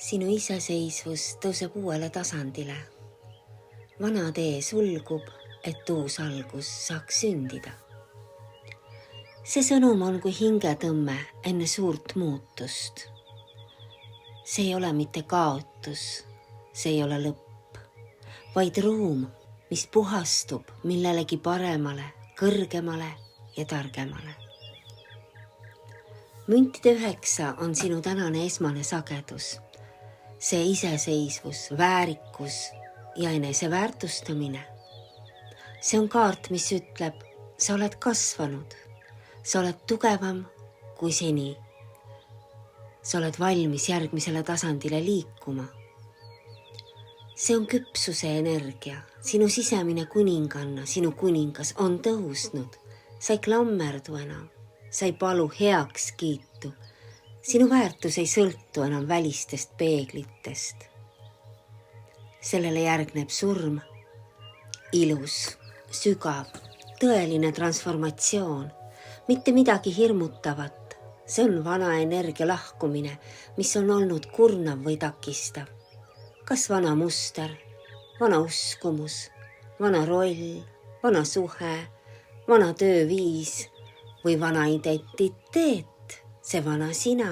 Sinu iseseisvus tõuseb uuele tasandile. Vana tee sulgub, et uus algus saaks sündida. See sõnum on kui hingetõmme enne suurt muutust. See ei ole mitte kaotus, see ei ole lõpp, vaid ruum, mis puhastub millelegi paremale, kõrgemale ja targemale. Müntide 9 on sinu tänane esmane sagedus. See iseseisvus, väärikus ja eneseväärtustamine. See on kaart, mis ütleb, sa oled kasvanud, sa oled tugevam kui seni. Sa oled valmis järgmisele tasandile liikuma. See on küpsuse energia, sinu sisemine kuninganna, sinu kuningas on tõusnud. Sa ei klammerdu enam, sa ei palu heaks kiitu. Sinu väärtus ei sõltu enam välistest peeglitest. Sellele järgneb surm, ilus, sügav, tõeline transformatsioon, mitte midagi hirmutavat. See on vana energia lahkumine, mis on olnud kurnav või takistav. Kas vana muster, vana uskumus, vana roll, vana suhe, vana tööviis või vana identiteet, see vana sina.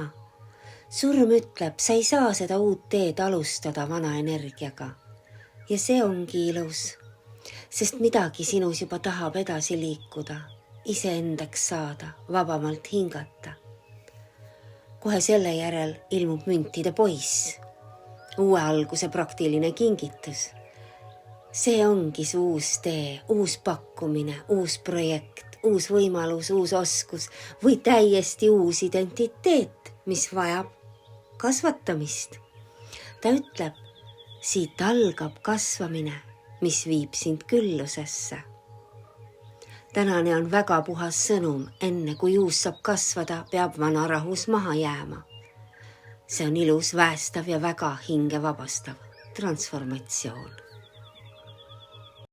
Surm ütleb, sa ei saa seda uut teed alustada vana energiaga. Ja see ongi ilus, sest midagi sinus juba tahab edasi liikuda, iseendaks saada, vabamalt hingata. Kohe selle järel ilmub müntide poiss, uue alguse praktiline kingitus. See ongi see uus tee, uus pakkumine, uus projekt, uus võimalus, uus oskus või täiesti uus identiteet, mis vajab kasvatamist. Ta ütleb, siit algab kasvamine, mis viib sind küllusesse. Tänane on väga puhas sõnum, enne kui uus saab kasvada, peab vana rahus maha jääma. See on ilus, väestav ja väga hinge vabastav transformatsioon.